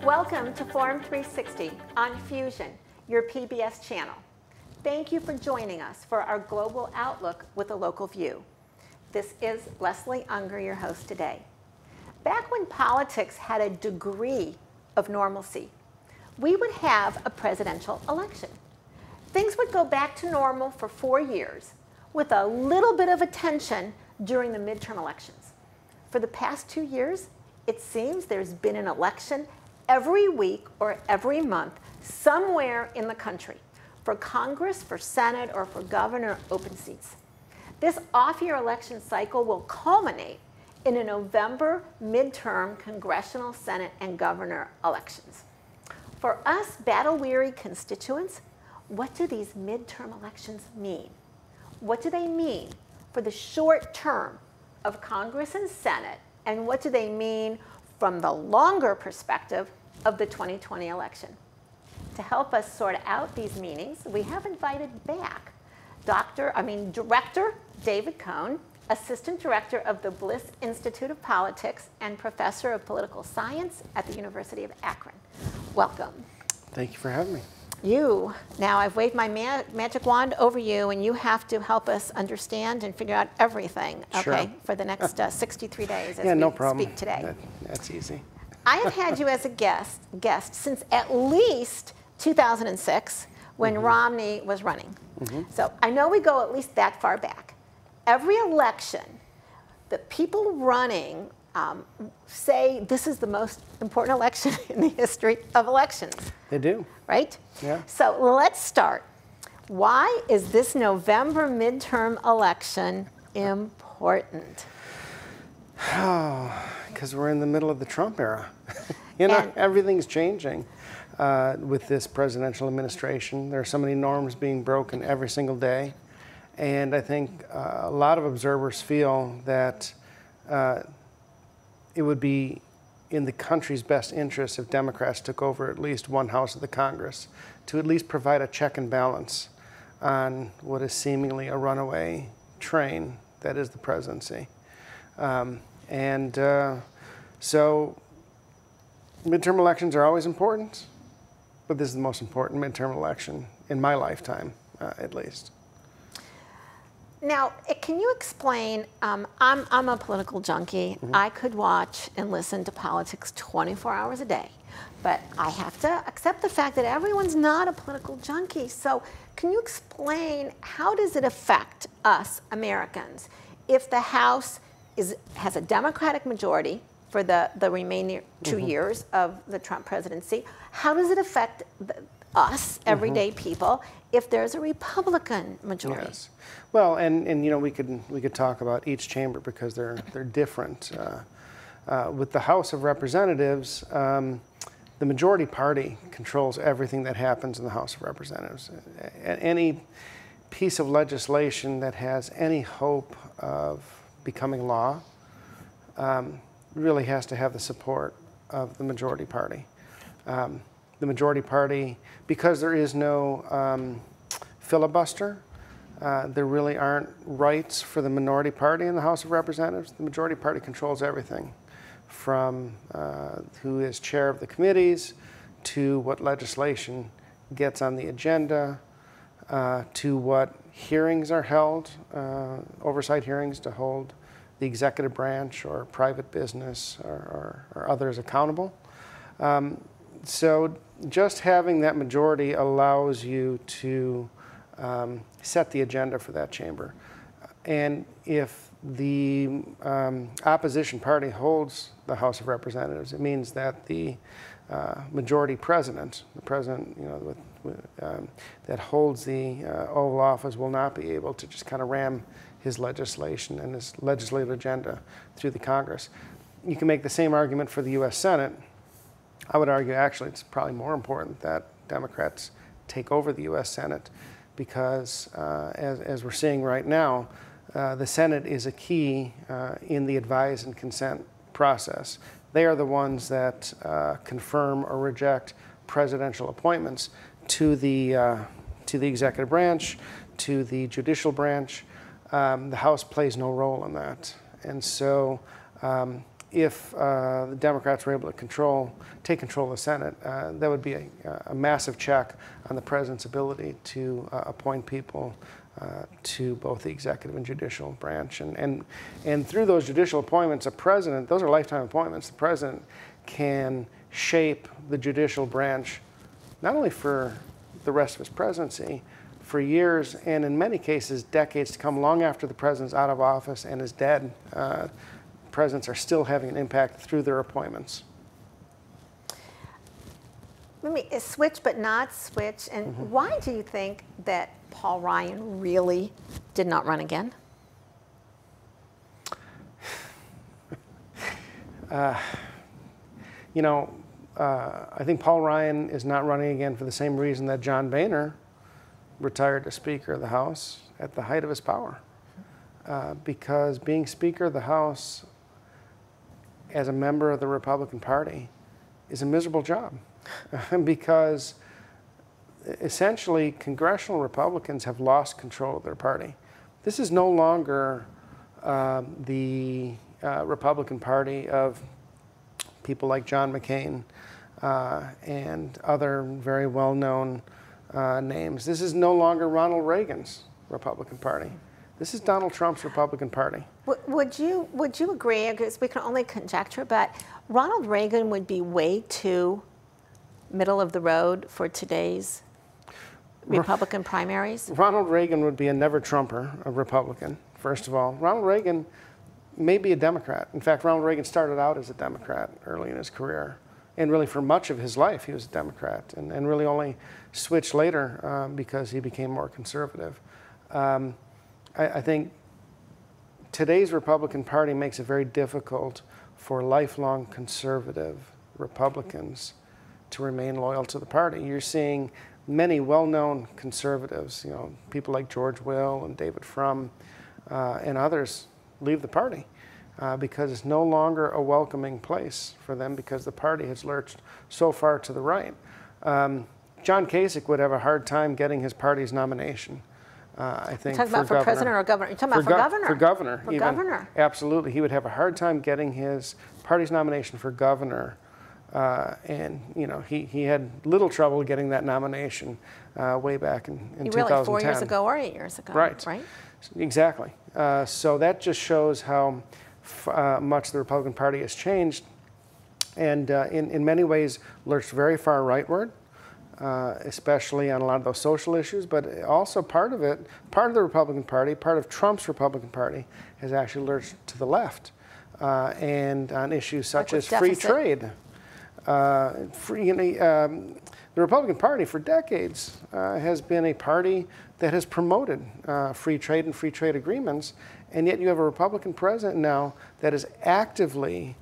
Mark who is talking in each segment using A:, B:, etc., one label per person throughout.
A: Welcome to Forum 360 on Fusion, your PBS channel. Thank you for joining us for our global outlook with a local view. This is Leslie Ungar, your host today. Back when politics had a degree of normalcy, we would have a presidential election. Things would go back to normal for 4 years with a little bit of attention during the midterm elections. For the past 2 years, it seems there's been an election every week or every month somewhere in the country for Congress, for Senate, or for governor open seats. This off-year election cycle will culminate in a November midterm congressional, Senate, and governor elections. For us battle-weary constituents, what do these midterm elections mean? What do they mean for the short term of Congress and Senate, and what do they mean from the longer perspective of the 2020 election? To help us sort out these meanings, we have invited back Director David Cohn, Assistant Director of the Bliss Institute of Politics and Professor of Political Science at the University of Akron. Welcome.
B: Thank you for having me.
A: Now I've waved my magic wand over you, and you have to help us understand and figure out everything, okay,
B: sure.
A: For the next 63 days as
B: no
A: we
B: problem.
A: speak today.
B: That's easy.
A: I have had you as a guest since at least 2006 when Romney was running. So I know we go at least that far back. Every election, the people running say this is the most important election in the history of elections.
B: They do.
A: Right?
B: Yeah.
A: So let's start. Why is this November midterm election important?
B: Oh, because we're in the middle of the Trump era. Everything's changing with this presidential administration. There are so many norms being broken every single day. And I think a lot of observers feel that it would be in the country's best interest if Democrats took over at least one house of the Congress to at least provide a check and balance on what is seemingly a runaway train that is the presidency. So midterm elections are always important, but this is the most important midterm election in my lifetime, at least.
A: Now, can you explain, I'm a political junkie. I could watch and listen to politics 24 hours a day, but I have to accept the fact that everyone's not a political junkie. So can you explain, how does it affect us Americans if the House has a Democratic majority for the remaining 2 years of the Trump presidency? How does it affect us, everyday people, if there's a Republican majority?
B: Yes. Well, and you know, we could talk about each chamber because they're different. With the House of Representatives, the majority party controls everything that happens in the House of Representatives. Any piece of legislation that has any hope of becoming law really has to have the support of the majority party. The majority party, because there is no filibuster, there really aren't rights for the minority party in the House of Representatives. The majority party controls everything, from who is chair of the committees, to what legislation gets on the agenda, to what hearings are held, oversight hearings to hold the executive branch or private business or others accountable. So just having that majority allows you to set the agenda for that chamber. And if the opposition party holds the House of Representatives, it means that the majority president, the president, you know, that holds the Oval Office, will not be able to just kind of ram his legislation and his legislative agenda through the Congress. You can make the same argument for the U.S. Senate. I would argue actually it's probably more important that Democrats take over the U.S. Senate because as we're seeing right now, the Senate is a key in the advise and consent process. They are the ones that confirm or reject presidential appointments to the executive branch, to the judicial branch. The House plays no role in that. And so if the Democrats were able to take control of the Senate, that would be a massive check on the president's ability to appoint people to both the executive and judicial branch. And through those judicial appointments, a president, those are lifetime appointments, the president can shape the judicial branch not only for the rest of his presidency, for years, and in many cases, decades to come, long after the president's out of office and is dead. Presidents are still having an impact through their appointments.
A: Let me switch but not switch. And why do you think that Paul Ryan really did not run again?
B: You know, I think Paul Ryan is not running again for the same reason that John Boehner retired as Speaker of the House at the height of his power. Because being Speaker of the House as a member of the Republican Party is a miserable job. Because essentially congressional Republicans have lost control of their party. This is no longer the Republican Party of people like John McCain and other very well-known names. This is no longer Ronald Reagan's Republican Party. This is Donald Trump's Republican Party.
A: Would you agree, because we can only conjecture, but Ronald Reagan would be way too middle of the road for today's Republican primaries?
B: Ronald Reagan would be a never-Trumper, a Republican, first of all. Ronald Reagan may be a Democrat. In fact, Ronald Reagan started out as a Democrat early in his career. And really for much of his life, he was a Democrat, and really only switched later because he became more conservative. I think today's Republican Party makes it very difficult for lifelong conservative Republicans to remain loyal to the party. You're seeing many well-known conservatives, you know, people like George Will and David Frum and others leave the party because it's no longer a welcoming place for them because the party has lurched so far to the right. John Kasich would have a hard time getting his party's nomination. I think
A: you're talking about for president or governor? You're talking about for governor?
B: For governor.
A: For governor.
B: Absolutely. He would have a hard time getting his party's nomination for governor. And, you know, he had little trouble getting that nomination way back in 2010.
A: Really 4 years ago or 8 years ago.
B: Right.
A: Right?
B: Exactly. So that just shows how much the Republican Party has changed and in many ways lurched very far rightward. Especially on a lot of those social issues, but also part of the Republican Party, part of Trump's Republican Party, has actually lurched to the left, and on issues such as free trade. The Republican Party for decades has been a party that has promoted free trade and free trade agreements, and yet you have a Republican president now that is actively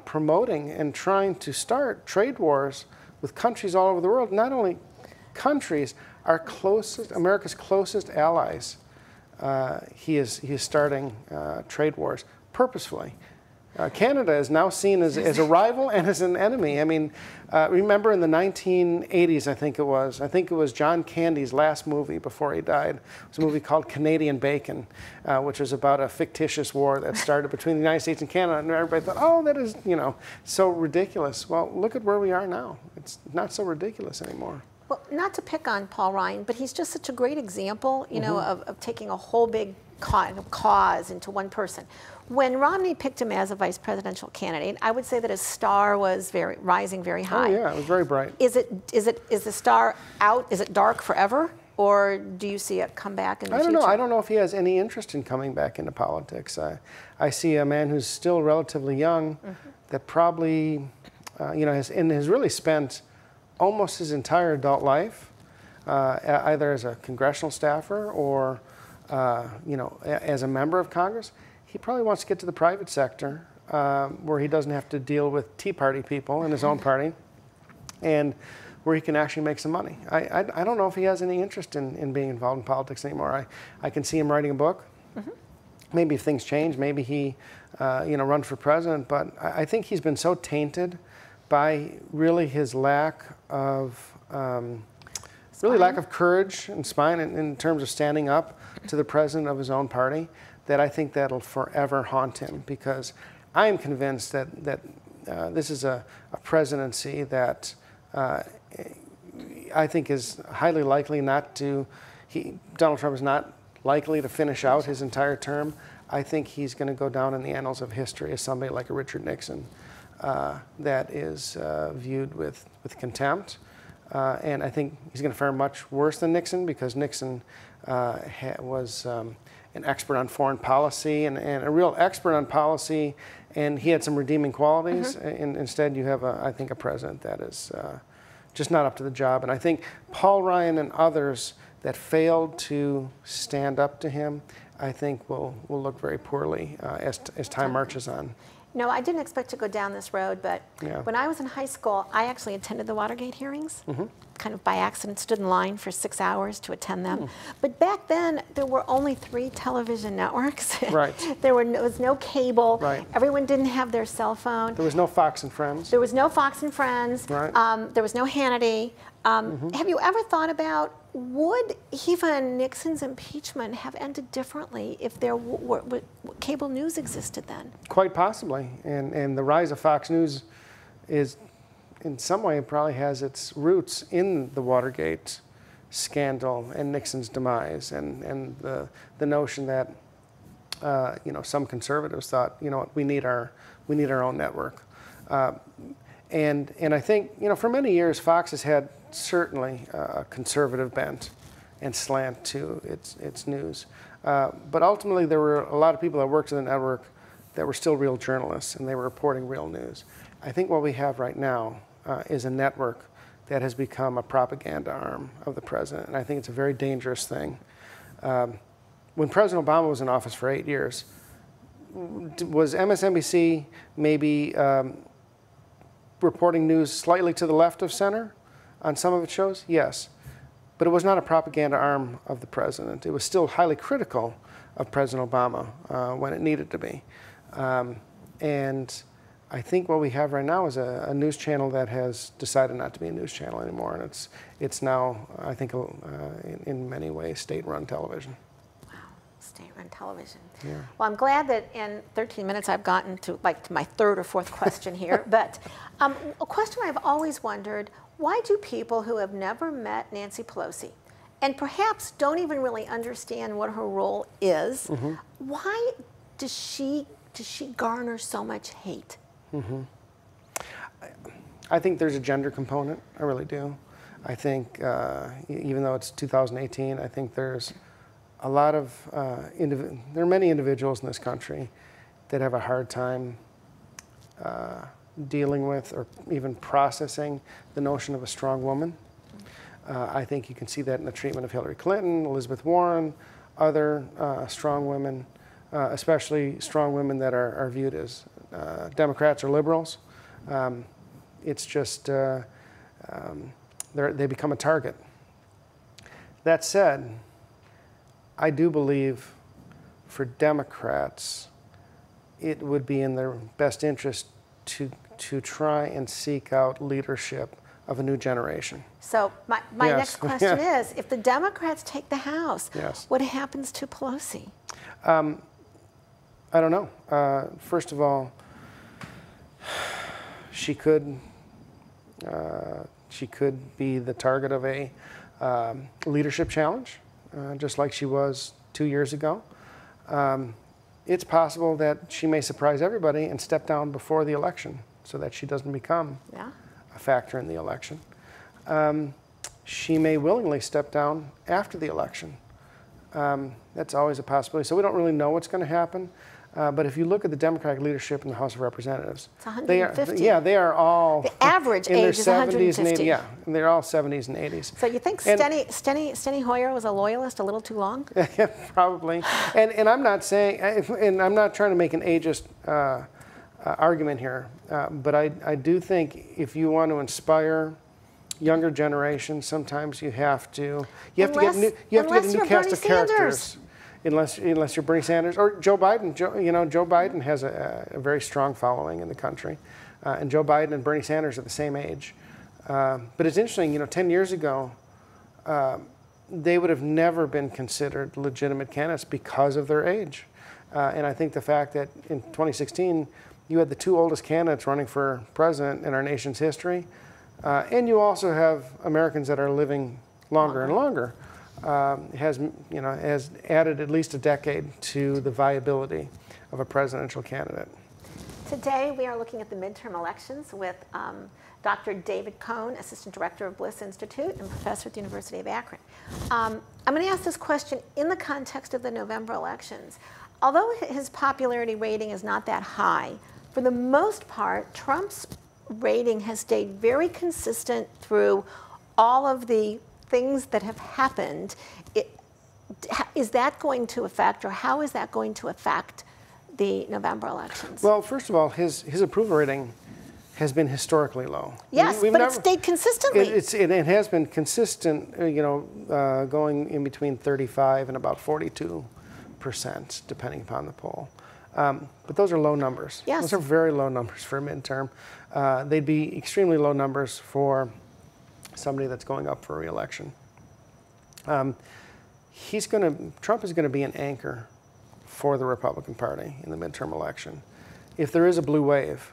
B: promoting and trying to start trade wars with countries all over the world. Not only countries, our closest, America's closest allies. He is starting trade wars purposefully. Canada is now seen as a rival and as an enemy. I mean, remember in the 1980s, I think it was John Candy's last movie before he died. It was a movie called Canadian Bacon, which was about a fictitious war that started between the United States and Canada, and everybody thought, oh, that is, you know, so ridiculous. Well, look at where we are now. It's not so ridiculous anymore.
A: Well, not to pick on Paul Ryan, but he's just such a great example, you know, of taking a whole big cause into one person. When Romney picked him as a vice presidential candidate, I would say that his star was rising very high.
B: Oh yeah, it was very bright.
A: Is the star out? Is it dark forever, or do you see it come back in the future?
B: I don't know if he has any interest in coming back into politics. I see a man who's still relatively young, that probably, you know, has really spent almost his entire adult life either as a congressional staffer or you know, as a member of Congress. He probably wants to get to the private sector where he doesn't have to deal with Tea Party people in his own party and where he can actually make some money. I don't know if he has any interest in being involved in politics anymore. I can see him writing a book. Maybe if things change, maybe he you know, runs for president, but I think he's been so tainted by really his lack of lack of courage and spine in terms of standing up to the president of his own party, that I think that'll forever haunt him, because I am convinced that this is a presidency that I think is highly likely not to. Donald Trump is not likely to finish out his entire term. I think he's going to go down in the annals of history as somebody like a Richard Nixon that is viewed with contempt. And I think he's going to fare much worse than Nixon, because Nixon was an expert on foreign policy and a real expert on policy, and he had some redeeming qualities. And instead, you have, I think, a president that is just not up to the job. And I think Paul Ryan and others that failed to stand up to him, I think will look very poorly as time marches on.
A: No, I didn't expect to go down this road, but when I was in high school, I actually attended the Watergate hearings, kind of by accident, stood in line for 6 hours to attend them. But back then, there were only 3 television networks.
B: Right.
A: There was no cable.
B: Right.
A: Everyone didn't have their cell phone.
B: There was no Fox and Friends.
A: There was no Fox and Friends.
B: Right.
A: There was no Hannity. Have you ever thought about, would even Nixon's impeachment have ended differently if there were cable news existed then? Quite
B: possibly. And the rise of Fox News is, in some way, probably has its roots in the Watergate scandal and Nixon's demise, and the notion that some conservatives thought, we need our own network. And I think, for many years, Fox has had certainly a conservative bent and slant to its news. But ultimately, there were a lot of people that worked in the network that were still real journalists, and they were reporting real news. I think what we have right now is a network that has become a propaganda arm of the president, and I think it's a very dangerous thing. When President Obama was in office for 8 years, was MSNBC maybe reporting news slightly to the left of center on some of its shows? Yes. But it was not a propaganda arm of the president. It was still highly critical of President Obama when it needed to be. And I think what we have right now is a news channel that has decided not to be a news channel anymore. And it's now, I think, in many ways, state-run television.
A: State-run television.
B: Yeah.
A: Well, I'm glad that in 13 minutes I've gotten to my 3rd or 4th question here. But a question I've always wondered, why do people who have never met Nancy Pelosi, and perhaps don't even really understand what her role is, why does she garner so much hate?
B: I think there's a gender component. I really do. I think even though it's 2018, I think there's a lot of, there are many individuals in this country that have a hard time dealing with or even processing the notion of a strong woman. I think you can see that in the treatment of Hillary Clinton, Elizabeth Warren, other strong women, especially strong women that are viewed as Democrats or liberals. It's just, they become a target. That said, I do believe for Democrats, it would be in their best interest to try and seek out leadership of a new generation.
A: So my next question is, if the Democrats take the House, what happens to Pelosi?
B: I don't know. First of all, she could be the target of a leadership challenge, just like she was 2 years ago. It's possible that she may surprise everybody and step down before the election so that she doesn't become a factor in the election. She may willingly step down after the election. That's always a possibility. So we don't really know what's going to happen. But if you look at the Democratic leadership in the House of Representatives,
A: it's 150.
B: They are all
A: the average
B: in their
A: age is
B: 70s
A: 150.
B: and 80s. And they're all 70s and 80s.
A: So you think Steny Hoyer was a loyalist a little too long?
B: Yeah, probably. And I'm not saying, and I'm not trying to make an ageist argument here, but I do think if you want to inspire younger generations, sometimes you have to get a new cast of characters. Unless you're Bernie Sanders or Joe Biden. Joe Biden has a very strong following in the country, and Joe Biden and Bernie Sanders are the same age. But it's interesting, 10 years ago, they would have never been considered legitimate candidates because of their age. And I think the fact that in 2016, you had the two oldest candidates running for president in our nation's history, and you also have Americans that are living longer and longer. Has added at least a decade to the viability of a presidential candidate.
A: Today we are looking at the midterm elections with Dr. David Cohn, Assistant Director of Bliss Institute and Professor at the University of Akron. I'm going to ask this question in the context of the November elections. Although his popularity rating is not that high, for the most part, Trump's rating has stayed very consistent through all of the things that have happened. Is that going to affect, or how is that going to affect the November elections?
B: Well, first of all, his approval rating has been historically low.
A: Yes, but it stayed consistently.
B: It has been consistent, going in between 35 and about 42%, depending upon the poll. But those are low numbers.
A: Yes.
B: Those are very low numbers for a midterm. They'd be extremely low numbers for somebody that's going up for re-election. Trump is going to be an anchor for the Republican Party in the midterm election. If there is a blue wave,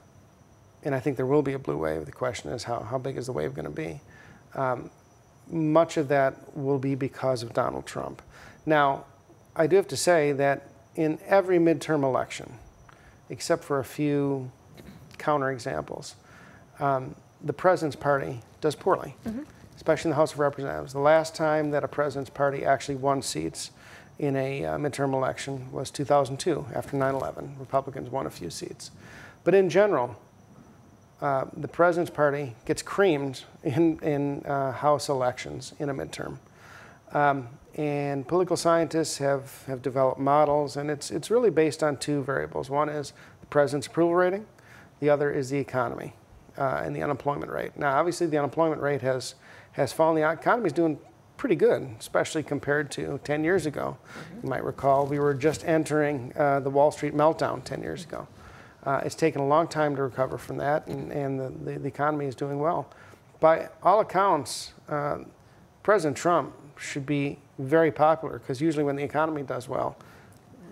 B: and I think there will be a blue wave, the question is how big is the wave going to be? Much of that will be because of Donald Trump. Now, I do have to say that in every midterm election, except for a few counterexamples, the president's party does poorly, especially in the House of Representatives. The last time that a president's party actually won seats in a midterm election was 2002, after 9/11. Republicans won a few seats. But in general, the president's party gets creamed in House elections in a midterm. And political scientists have developed models, and it's really based on two variables. One is the president's approval rating. The other is the economy and the unemployment rate. Now, obviously, the unemployment rate has fallen. The economy is doing pretty good, especially compared to 10 years ago. You might recall we were just entering the Wall Street meltdown 10 years ago. It's taken a long time to recover from that, and the economy is doing well. By all accounts, President Trump should be very popular, because usually when the economy does well,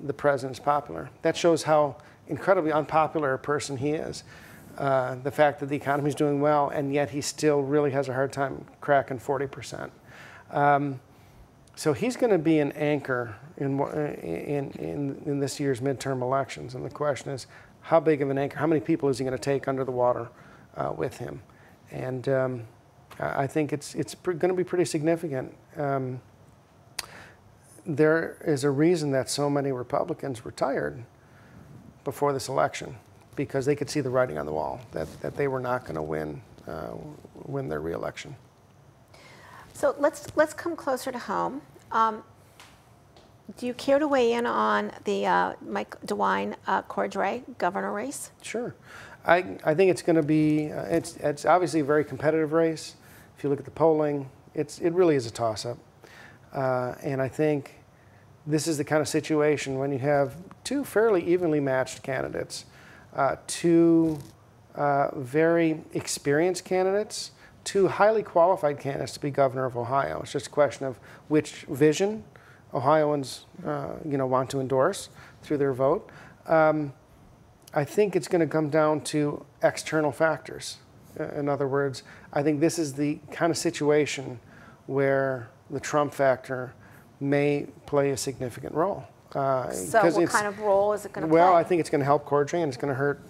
B: the president's popular. That shows how incredibly unpopular a person he is. The fact that the economy is doing well, and yet he still really has a hard time cracking 40%. So he's going to be an anchor in this year's midterm elections. And the question is, how big of an anchor, how many people is he going to take under the water with him? And I think it's going to be pretty significant. There is a reason that so many Republicans retired before this election, because they could see the writing on the wall that they were not going to win their re-election.
A: So let's come closer to home. Do you care to weigh in on the Mike DeWine Cordray governor race?
B: Sure. I think it's going to be, it's obviously a very competitive race. If you look at the polling, it really is a toss-up. And I think this is the kind of situation when you have two fairly evenly matched candidates, two very experienced candidates, two highly qualified candidates to be governor of Ohio. It's just a question of which vision Ohioans want to endorse through their vote. I think it's going to come down to external factors. In other words, I think this is the kind of situation where the Trump factor may play a significant role.
A: So what kind of role is it going to play?
B: Well, I think it's going to help Cordray, and it's going to hurt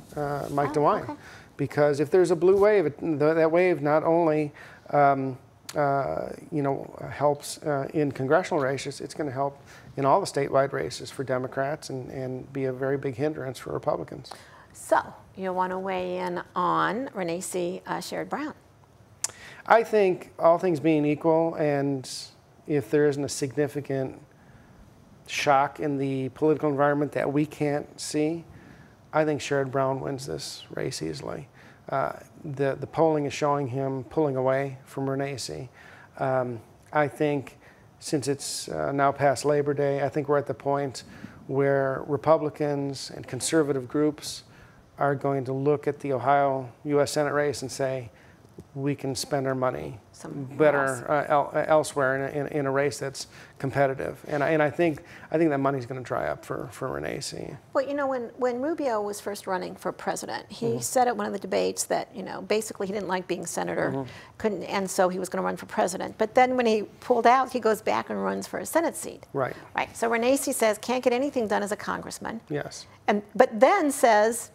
B: Mike DeWine. Okay. Because if there's a blue wave, that wave not only helps in congressional races, it's going to help in all the statewide races for Democrats and be a very big hindrance for Republicans.
A: So you want to weigh in on Renee C. Sherrod Brown?
B: I think all things being equal, and if there isn't a significant shock in the political environment that we can't see, I think Sherrod Brown wins this race easily. The polling is showing him pulling away from Renee C. I think since it's now past Labor Day, I think we're at the point where Republicans and conservative groups are going to look at the Ohio U.S. Senate race and say, we can spend our money
A: Somewhere
B: better elsewhere in a race that's competitive. And I think that money's going to dry up for Renee.
A: Well, you know, when Rubio was first running for president, he said at one of the debates that, you know, basically he didn't like being senator, couldn't, and so he was going to run for president. But then when he pulled out, he goes back and runs for a Senate seat.
B: Right.
A: Right. So Renee says can't get anything done as a congressman.
B: Yes.
A: But then says,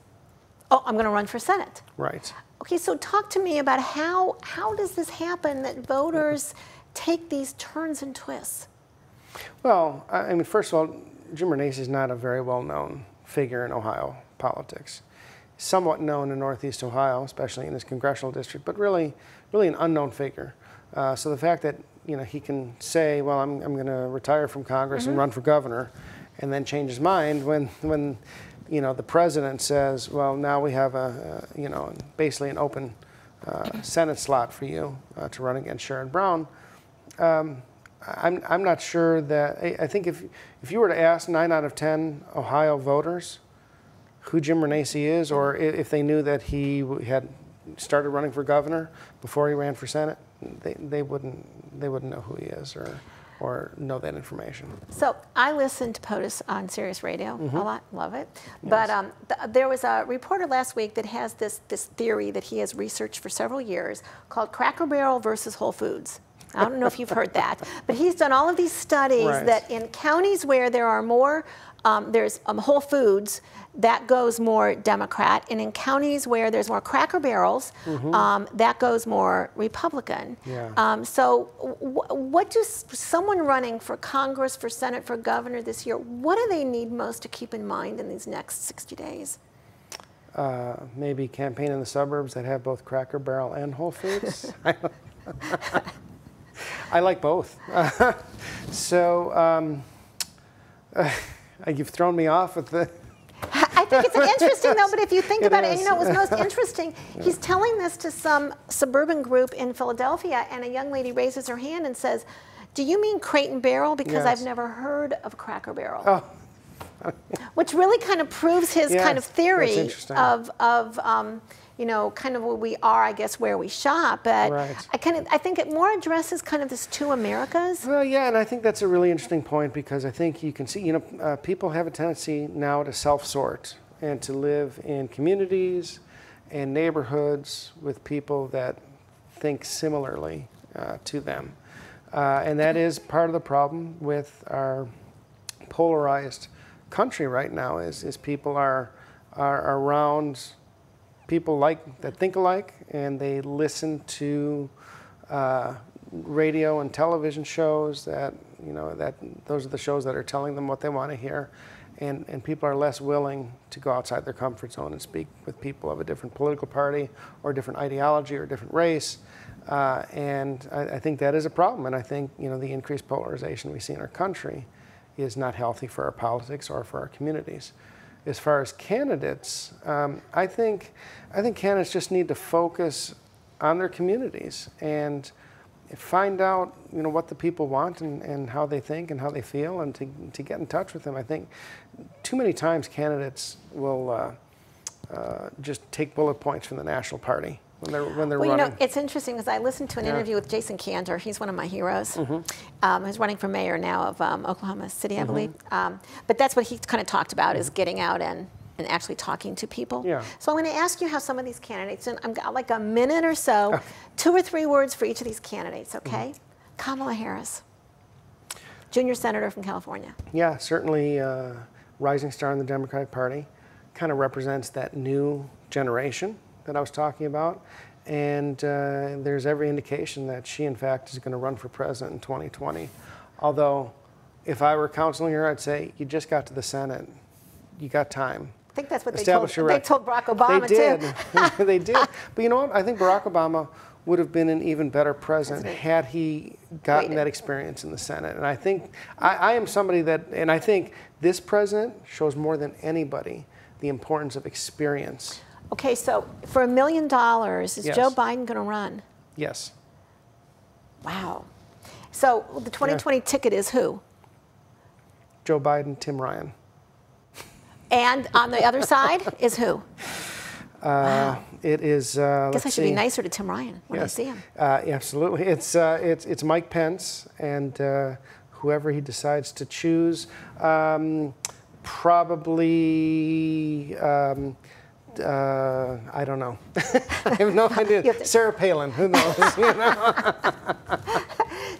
A: oh, I'm going to run for Senate.
B: Right.
A: Okay, so talk to me about how does this happen that voters take these turns and twists?
B: Well, I mean, first of all, Jim Renacci is not a very well-known figure in Ohio politics. He's somewhat known in Northeast Ohio, especially in his congressional district, but really an unknown figure. So the fact that, you know, he can say, well, I'm going to retire from Congress and run for governor, and then change his mind when you know, the president says, well, now we have you know, basically an open Senate slot for you to run against Sherrod Brown. I'm not sure that, I think if you were to ask 9 out of 10 Ohio voters who Jim Renacci is, or if they knew that he had started running for governor before he ran for Senate, they wouldn't know who he is or know that information.
A: So I listen to POTUS on Sirius Radio a lot, love it. Yes. But there was a reporter last week that has this theory that he has researched for several years called Cracker Barrel versus Whole Foods. I don't know if you've heard that, but he's done all of these studies that in counties where there are more, there's Whole Foods, that goes more Democrat, and in counties where there's more Cracker Barrels, that goes more Republican.
B: Yeah.
A: So what does someone running for Congress, for Senate, for governor this year, what do they need most to keep in mind in these next 60 days?
B: Maybe campaign in the suburbs that have both Cracker Barrel and Whole Foods. I like both. So you've thrown me off with the...
A: I think it's interesting, though, but if you think about it, and you know, it was most interesting, he's telling this to some suburban group in Philadelphia, and a young lady raises her hand and says, do you mean Crate and Barrel? Because I've never heard of Cracker Barrel.
B: Oh.
A: Which really kind of proves his kind of theory of you know, kind of where we are, I guess, where we shop. But I think it more addresses kind of this two Americas.
B: Well, yeah, and I think that's a really interesting point because I think you can see, you know, people have a tendency now to self-sort and to live in communities and neighborhoods with people that think similarly to them. And that is part of the problem with our polarized country right now is people are around people that think alike, and they listen to radio and television shows that, you know, those are the shows that are telling them what they want to hear, and people are less willing to go outside their comfort zone and speak with people of a different political party or different ideology or different race, and I think that is a problem, and I think, you know, the increased polarization we see in our country is not healthy for our politics or for our communities. As far as candidates, I think candidates just need to focus on their communities and find out, you know, what the people want and how they think and how they feel, and to get in touch with them. I think too many times candidates will just take bullet points from the national party when they're running.
A: You know, it's interesting because I listened to an interview with Jason Cantor. He's one of my heroes. He's running for mayor now of Oklahoma City, I believe. But that's what he kind of talked about is getting out and actually talking to people.
B: Yeah.
A: So I'm going to ask you how some of these candidates, and I've got like a minute or so, 2 or 3 words for each of these candidates, okay? Kamala Harris, junior senator from California.
B: Yeah, certainly rising star in the Democratic Party, kind of represents that new generation that I was talking about, and there's every indication that she, in fact, is going to run for president in 2020. Although, if I were counseling her, I'd say, you just got to the Senate. You got time.
A: I think that's what they told Barack Obama,
B: too. They did. But you know what? I think Barack Obama would have been an even better president had he gotten that experience in the Senate. And I think, I am somebody that, and I think this president shows more than anybody the importance of experience.
A: Okay, so for $1 million, is Joe Biden going to run?
B: Yes.
A: Wow. So the 2020 ticket is who?
B: Joe Biden, Tim Ryan.
A: And on the other side is who? Wow.
B: It is.
A: I guess I
B: let's
A: should be
B: see.
A: nicer to Tim Ryan when I
B: Yes.
A: see him.
B: Absolutely. It's Mike Pence and whoever he decides to choose. Probably. I don't know. I have no idea. Sarah Palin. Who knows? You know?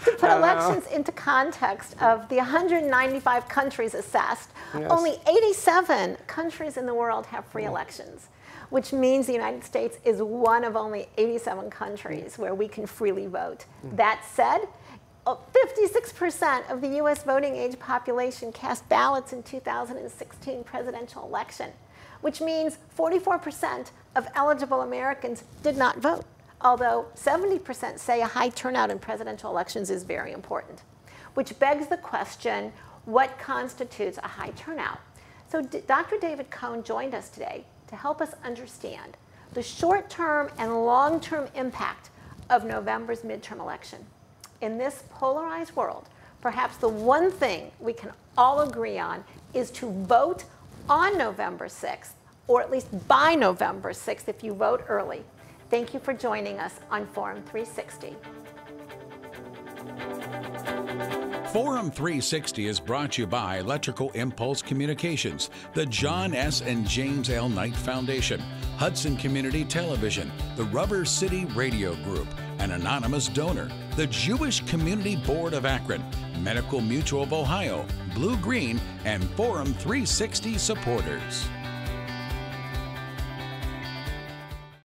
A: To put elections into context of the 195 countries assessed,
B: Yes.
A: only 87 countries in the world have free elections, which means the United States is one of only 87 countries where we can freely vote. That said, 56% of the U.S. voting age population cast ballots in 2016 presidential election, which means 44% of eligible Americans did not vote, although 70% say a high turnout in presidential elections is very important, which begs the question, what constitutes a high turnout? So Dr. David Cohn joined us today to help us understand the short-term and long-term impact of November's midterm election. In this polarized world, perhaps the one thing we can all agree on is to vote on November 6th, or at least by November 6th if you vote early. Thank you for joining us on Forum 360.
C: Forum 360 is brought to you by Electrical Impulse Communications, the John S. and James L. Knight Foundation, Hudson Community Television, the Rubber City Radio Group, an anonymous donor, the Jewish Community Board of Akron, Medical Mutual of Ohio, Blue Green, and Forum 360 supporters.